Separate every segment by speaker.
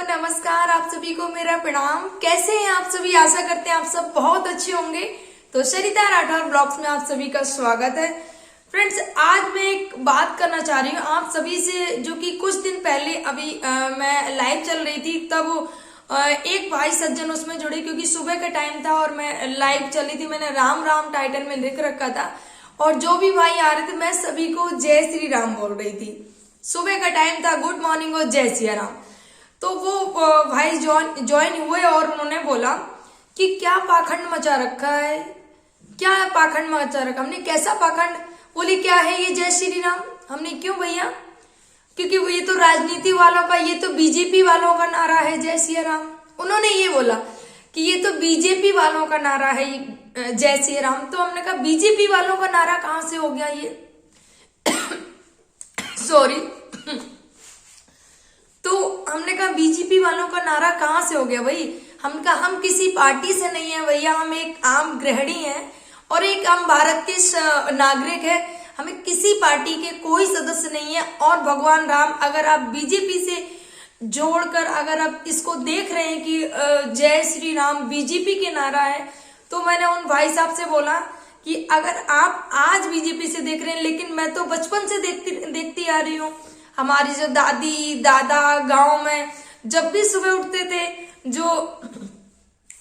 Speaker 1: नमस्कार। आप सभी को मेरा प्रणाम। कैसे हैं आप सभी? आशा करते हैं आप सब बहुत अच्छे होंगे। तो सरिता राठौर ब्लॉग्स में आप सभी का स्वागत है। फ्रेंड्स, आज मैं एक बात करना चाह रही हूँ आप सभी से, जो कि कुछ दिन पहले अभी मैं लाइव चल रही थी, तब एक भाई सज्जन उसमें जुड़े, क्योंकि सुबह का टाइम था और मैं लाइव चल रही थी। मैंने राम राम टाइटल में लिख रखा था और जो भी भाई आ रहे थे मैं सभी को जय श्री राम बोल रही थी। सुबह का टाइम था, गुड मॉर्निंग और जय सिया राम। तो वो भाई ज्वाइन हुए और उन्होंने बोला कि क्या पाखंड मचा रखा है, क्या पाखंड मचा रखा। हमने कैसा पाखंड? बोले क्या है ये जय श्री राम। हमने क्यों भैया? क्योंकि वो ये तो राजनीति वालों का, ये तो बीजेपी वालों का नारा है जय सिया राम। उन्होंने ये बोला कि ये तो बीजेपी वालों का नारा है जय सिया राम। तो हमने कहा बीजेपी वालों का नारा कहां से हो गया ये? सॉरी। तो हमने कहा बीजेपी वालों का नारा कहां से हो गया भाई? हम कहा हम किसी पार्टी से नहीं है भैया, हम एक आम गृहिणी हैं और एक आम भारत के नागरिक है। हमें किसी पार्टी के कोई सदस्य नहीं है। और भगवान राम, अगर आप बीजेपी से जोड़कर अगर आप इसको देख रहे हैं कि जय श्री राम बीजेपी के नारा है, तो मैंने उन भाई साहब से बोला कि अगर आप आज बीजेपी से देख रहे हैं, लेकिन मैं तो बचपन से देखती आ रही हूँ। हमारी जो दादी दादा गांव में जब भी सुबह उठते थे, जो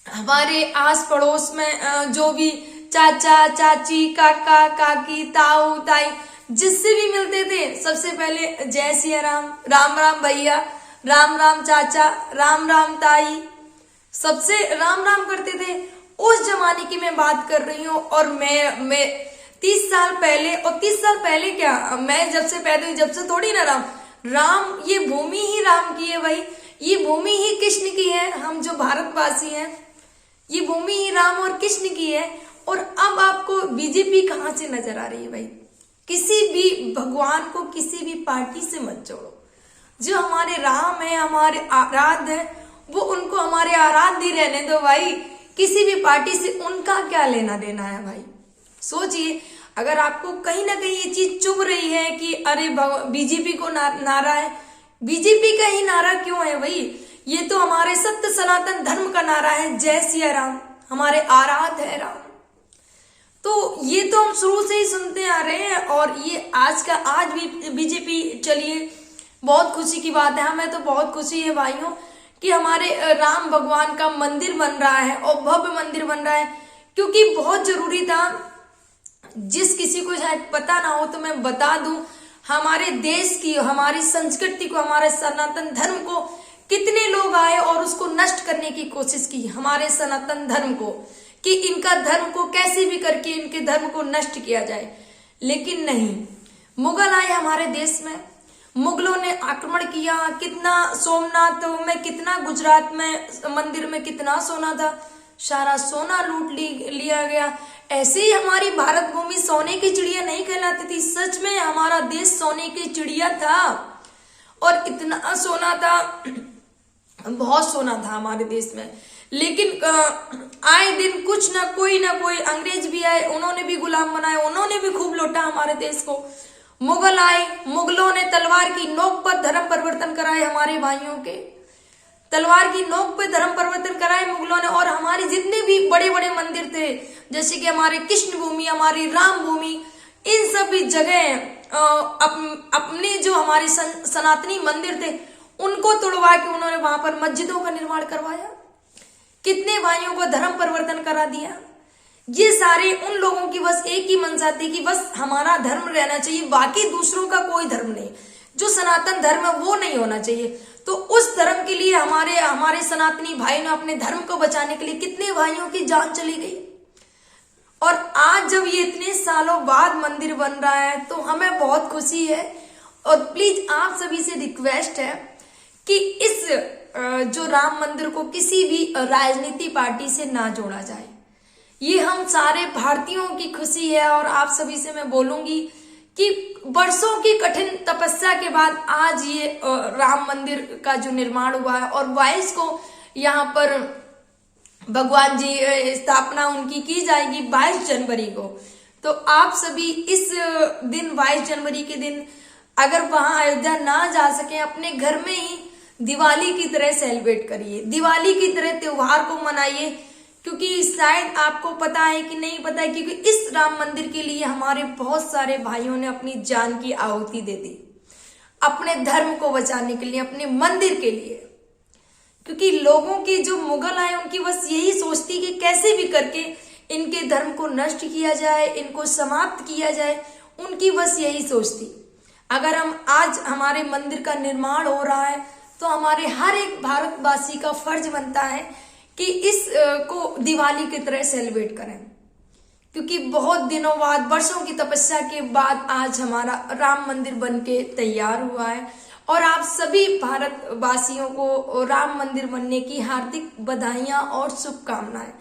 Speaker 1: हमारे आस पड़ोस में जो भी चाचा चाची काका काकी ताऊ ताई जिससे भी मिलते थे, सबसे पहले जय सिया राम, राम राम भैया, राम राम चाचा, राम राम ताई, सबसे राम राम करते थे। उस जमाने की मैं बात कर रही हूँ। और मैं 30 साल पहले, और 30 साल पहले क्या, मैं जब से पैदा हुई जब से थोड़ी ना राम ये भूमि ही राम की है भाई, ये भूमि ही कृष्ण की है। हम जो भारतवासी हैं, ये भूमि ही राम और कृष्ण की है। और अब आपको बीजेपी कहां से नजर आ रही है भाई? किसी भी भगवान को किसी भी पार्टी से मत जोड़ो। जो हमारे राम है, हमारे आराध्य है, वो उनको हमारे आराध्य रहने दो भाई। किसी भी पार्टी से उनका क्या लेना देना है भाई? सोचिए, अगर आपको कहीं ना कहीं ये चीज चुभ रही है कि अरे बीजेपी को नारा है, बीजेपी का ही नारा क्यों है भाई? ये तो हमारे सत्य सनातन धर्म का नारा है जय सिया राम, हमारे आराध्य है राम। तो ये तो हम शुरू से ही सुनते आ रहे हैं और ये आज भी बीजेपी चलिए, बहुत खुशी की बात है। हमें तो बहुत खुशी है भाइयों कि हमारे राम भगवान का मंदिर बन रहा है और भव्य मंदिर बन रहा है, क्योंकि बहुत जरूरी था। जिस किसी को शायद पता ना हो तो मैं बता दूं, हमारे देश की, हमारी संस्कृति को, हमारे सनातन धर्म को कितने लोग आए और उसको नष्ट करने की कोशिश की, हमारे सनातन धर्म को, कि इनका धर्म को कैसे भी करके इनके धर्म को नष्ट किया जाए। लेकिन नहीं, मुगल आए हमारे देश में, मुगलों ने आक्रमण किया। कितना सोमनाथ में, कितना गुजरात में मंदिर में कितना सोना था, सारा सोना लूट लिया गया। ऐसे ही हमारी भारत भूमि सोने की चिड़िया नहीं कहलाती थी। सच में हमारा देश सोने की चिड़िया था और इतना सोना था, बहुत सोना था हमारे देश में। लेकिन आए दिन कुछ ना कोई अंग्रेज भी आए, उन्होंने भी गुलाम बनाए, उन्होंने भी खूब लूटा हमारे देश को। मुगल आए, मुगलों ने तलवार की नोक पर धर्म परिवर्तन कराए हमारे भाइयों के, तलवार की नोक पे धर्म परिवर्तन कराए मुगलों ने। और हमारे जितने भी बड़े बड़े मंदिर थे, जैसे कि हमारे कृष्ण भूमि, हमारी राम भूमि, इन सभी जगह अपने जो हमारे सनातनी मंदिर थे उनको तोड़वा के उन्होंने वहां पर मस्जिदों का निर्माण करवाया। कितने भाइयों को धर्म परिवर्तन करा दिया। ये सारे उन लोगों की बस एक ही मंशा थी कि बस हमारा धर्म रहना चाहिए, बाकी दूसरों का कोई धर्म नहीं, जो सनातन धर्म है वो नहीं होना चाहिए। तो उस धर्म के लिए हमारे सनातनी भाई ने अपने धर्म को बचाने के लिए कितने भाइयों की जान चली गई। और आज जब ये इतने सालों बाद मंदिर बन रहा है तो हमें बहुत खुशी है। और प्लीज आप सभी से रिक्वेस्ट है कि इस जो राम मंदिर को किसी भी राजनीति पार्टी से ना जोड़ा जाए। ये हम सारे भारतीयों की खुशी है। और आप सभी से मैं बोलूंगी कि वर्षों की कठिन तपस्या के बाद आज ये राम मंदिर का जो निर्माण हुआ है और 22 को यहाँ पर भगवान जी स्थापना उनकी की जाएगी 22 जनवरी को। तो आप सभी इस दिन 22 जनवरी के दिन अगर वहां अयोध्या ना जा सके, अपने घर में ही दिवाली की तरह सेलिब्रेट करिए, दिवाली की तरह त्योहार को मनाइए। क्योंकि शायद आपको पता है कि नहीं पता है, क्योंकि इस राम मंदिर के लिए हमारे बहुत सारे भाइयों ने अपनी जान की आहुति दे दी, अपने धर्म को बचाने के लिए, अपने मंदिर के लिए। क्योंकि लोगों की जो मुगल आए उनकी बस यही सोचती कि कैसे भी करके इनके धर्म को नष्ट किया जाए, इनको समाप्त किया जाए, उनकी बस यही सोचती। अगर हम आज हमारे मंदिर का निर्माण हो रहा है तो हमारे हर एक भारतवासी का फर्ज बनता है कि इस को दिवाली की तरह सेलिब्रेट करें। क्योंकि बहुत दिनों बाद, वर्षों की तपस्या के बाद आज हमारा राम मंदिर बनके तैयार हुआ है और आप सभी भारतवासियों को राम मंदिर बनने की हार्दिक बधाइयां और शुभकामनाएं।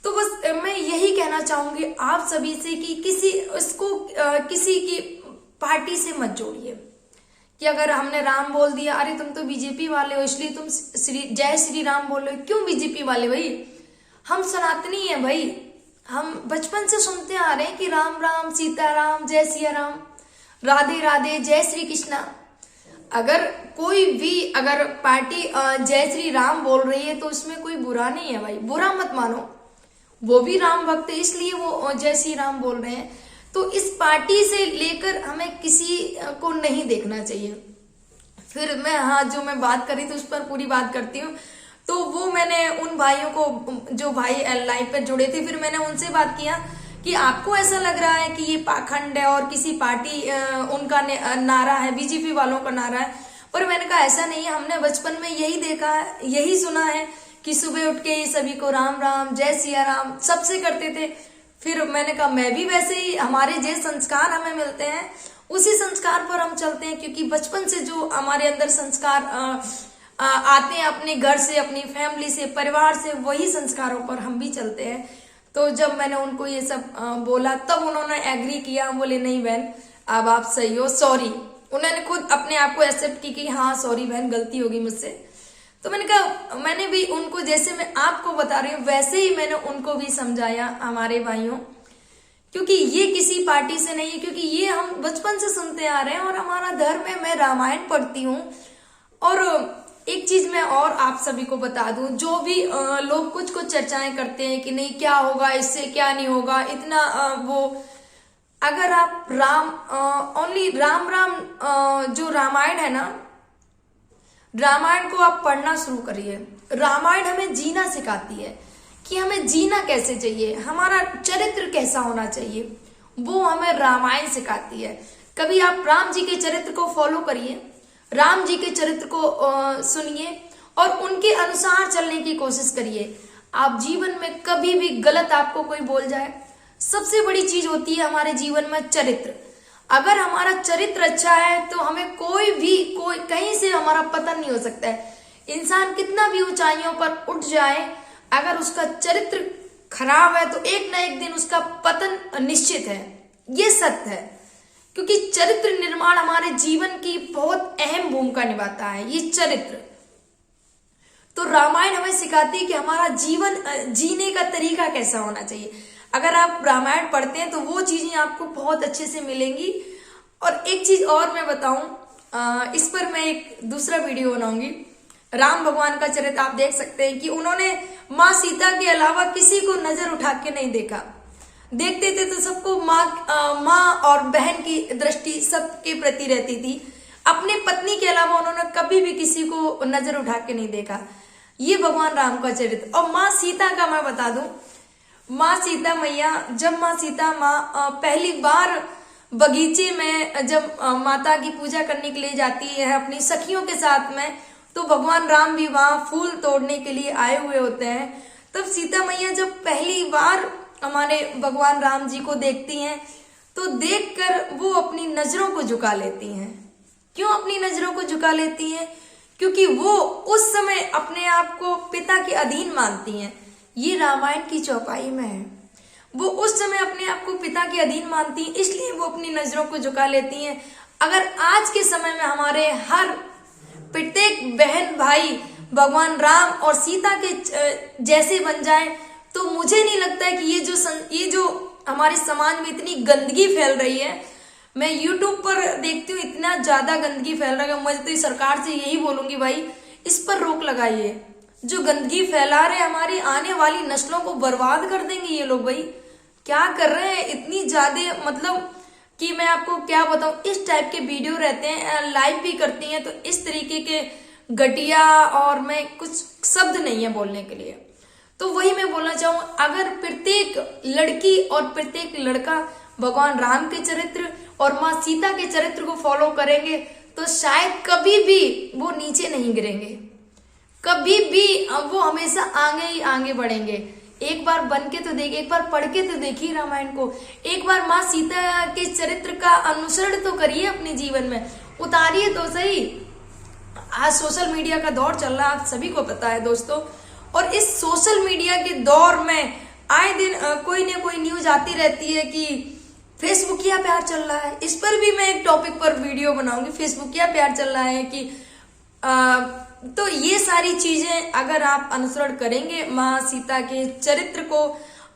Speaker 1: तो बस मैं यही कहना चाहूंगी आप सभी से कि किसी की पार्टी से मत जोड़िए। कि अगर हमने राम बोल दिया, अरे तुम तो बीजेपी वाले हो इसलिए तुम जय श्री राम बोल रहे हो। क्यों बीजेपी वाले भाई? हम सनातनी हैं भाई, हम बचपन से सुनते आ रहे हैं कि राम राम सीताराम, जय सिया राम, राधे राधे, जय श्री कृष्णा। अगर कोई भी अगर पार्टी जय श्री राम बोल रही है तो उसमें कोई बुरा नहीं है भाई, बुरा मत मानो। वो भी राम भक्त है इसलिए वो जय श्री राम बोल रहे हैं। तो इस पार्टी से लेकर हमें किसी को नहीं देखना चाहिए। फिर मैं जो मैं बात करी तो उस पर पूरी बात करती हूँ। तो वो मैंने उन भाइयों को, जो भाई लाइव पर जुड़े थे, फिर मैंने उनसे बात किया कि आपको ऐसा लग रहा है कि ये पाखंड है और किसी पार्टी उनका नारा है, बीजेपी वालों का नारा है। पर मैंने कहा ऐसा नहीं है, हमने बचपन में यही देखा है, यही सुना है कि सुबह उठ के सभी को राम राम, जय सिया राम सबसे करते थे। फिर मैंने कहा मैं भी वैसे ही, हमारे जो संस्कार हमें मिलते हैं उसी संस्कार पर हम चलते हैं। क्योंकि बचपन से जो हमारे अंदर संस्कार आते हैं अपने घर से, अपनी फैमिली से, परिवार से, वही संस्कारों पर हम भी चलते हैं। तो जब मैंने उनको ये सब बोला तब उन्होंने एग्री किया, बोले नहीं बहन अब आप सही हो, सॉरी। उन्होंने खुद अपने आप को एक्सेप्ट की कि हाँ सॉरी बहन, गलती होगी मुझसे। तो मैंने कहा मैंने भी उनको, जैसे मैं आपको बता रही हूँ वैसे ही मैंने उनको भी समझाया हमारे भाइयों। क्योंकि ये किसी पार्टी से नहीं है, क्योंकि ये हम बचपन से सुनते आ रहे हैं और हमारा धर्म है। मैं रामायण पढ़ती हूँ। और एक चीज मैं और आप सभी को बता दूं, जो भी लोग कुछ कुछ चर्चाएं करते हैं कि नहीं क्या होगा इससे, क्या नहीं होगा, इतना वो, अगर आप ओनली राम राम जो रामायण है ना, रामायण को आप पढ़ना शुरू करिए। रामायण हमें जीना सिखाती है कि हमें जीना कैसे चाहिए, हमारा चरित्र कैसा होना चाहिए, वो हमें रामायण सिखाती है। कभी आप राम जी के चरित्र को फॉलो करिए, राम जी के चरित्र को सुनिए और उनके अनुसार चलने की कोशिश करिए। आप जीवन में कभी भी गलत आपको कोई बोल जाए, सबसे बड़ी चीज होती है हमारे जीवन में चरित्र। अगर हमारा चरित्र अच्छा है तो हमें कोई कहीं से हमारा पतन नहीं हो सकता है। इंसान कितना भी ऊंचाइयों पर उठ जाए, अगर उसका चरित्र खराब है तो एक ना एक दिन उसका पतन निश्चित है। ये सत्य है। क्योंकि चरित्र निर्माण हमारे जीवन की बहुत अहम भूमिका निभाता है, ये चरित्र। तो रामायण हमें सिखाती है कि हमारा जीवन जीने का तरीका कैसा होना चाहिए। अगर आप रामायण पढ़ते हैं तो वो चीजें आपको बहुत अच्छे से मिलेंगी। और एक चीज और मैं बताऊं, इस पर मैं एक दूसरा वीडियो बनाऊंगी। राम भगवान का चरित्र आप देख सकते हैं कि उन्होंने माँ सीता के अलावा किसी को नजर उठा के नहीं देखा। देखते थे तो सबको माँ और बहन की दृष्टि सबके प्रति रहती थी। अपनी पत्नी के अलावा उन्होंने कभी भी किसी को नजर उठा के नहीं देखा। ये भगवान राम का चरित्र। और माँ सीता का मैं बता दूं, माँ सीता मैया, जब माँ सीता पहली बार बगीचे में जब माता की पूजा करने के लिए जाती है अपनी सखियों के साथ में, तो भगवान राम भी वहां फूल तोड़ने के लिए आए हुए होते हैं। तब सीता मैया जब पहली बार हमारे भगवान राम जी को देखती हैं तो देखकर वो अपनी नजरों को झुका लेती हैं। क्यों अपनी नजरों को झुका लेती हैं? क्योंकि वो उस समय अपने आप को पिता के अधीन मानती हैं। ये रामायण की चौपाई में है। वो उस समय अपने आप को पिता के अधीन मानती हैं, इसलिए वो अपनी नजरों को झुका लेती हैं। अगर आज के समय में हमारे हर प्रत्येक बहन भाई भगवान राम और सीता के जैसे बन जाए तो मुझे नहीं लगता है कि ये जो हमारे समाज में इतनी गंदगी फैल रही है, मैं यूट्यूब पर देखती हूँ इतना ज्यादा गंदगी फैल रहा है। मैं तो इस सरकार से यही बोलूंगी भाई, इस पर रोक लगाइए। जो गंदगी फैला रहे हमारी आने वाली नस्लों को बर्बाद कर देंगे ये लोग। भाई क्या कर रहे हैं इतनी ज्यादा, मतलब कि मैं आपको क्या बताऊं, इस टाइप के वीडियो रहते हैं, लाइव भी करती हैं, तो इस तरीके के घटिया, और मैं कुछ शब्द नहीं है बोलने के लिए। तो वही मैं बोलना चाहूँ, अगर प्रत्येक लड़की और प्रत्येक लड़का भगवान राम के चरित्र और माँ सीता के चरित्र को फॉलो करेंगे तो शायद कभी भी वो नीचे नहीं गिरेंगे, कभी भी वो हमेशा आगे ही आगे बढ़ेंगे। एक बार बन के तो देखिए, एक बार पढ़ के तो देखिए रामायण को, एक बार माँ सीता के चरित्र का अनुसरण तो करिए अपने जीवन में, उतारिए तो सही। आज सोशल मीडिया का दौर चल रहा है, आप सभी को पता है दोस्तों, और इस सोशल मीडिया के दौर में आए दिन कोई ना कोई न्यूज आती रहती है कि फेसबुकिया प्यार चल रहा है। इस पर भी मैं एक टॉपिक पर वीडियो बनाऊंगी, फेसबुकिया प्यार चल रहा है कि तो ये सारी चीजें अगर आप अनुसरण करेंगे माँ सीता के चरित्र को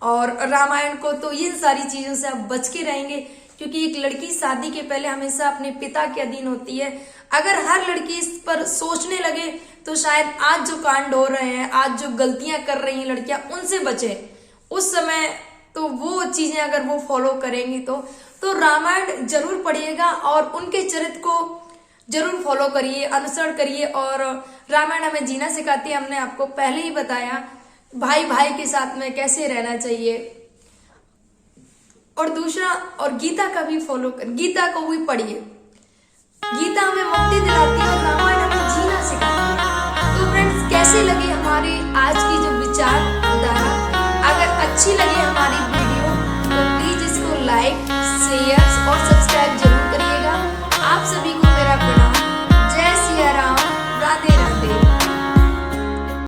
Speaker 1: और रामायण को, तो इन सारी चीजों से आप बच के रहेंगे। क्योंकि एक लड़की शादी के पहले हमेशा अपने पिता के अधीन होती है। अगर हर लड़की इस पर सोचने लगे तो शायद आज जो कांड हो रहे हैं, आज जो गलतियां कर रही हैं लड़कियां, उनसे बचे उस समय। तो वो चीजें अगर वो फॉलो करेंगी तो रामायण जरूर पढ़िएगा और उनके चरित्र को जरूर फॉलो करिए, अनुसरण करिए। और रामायण हमें जीना सिखाती है, हमने आपको पहले ही बताया भाई भाई के साथ में कैसे रहना चाहिए। और दूसरा, और गीता का भी फॉलो कर, गीता को भी पढ़िए। गीता हमें मुक्ति दिलाती है और रामायण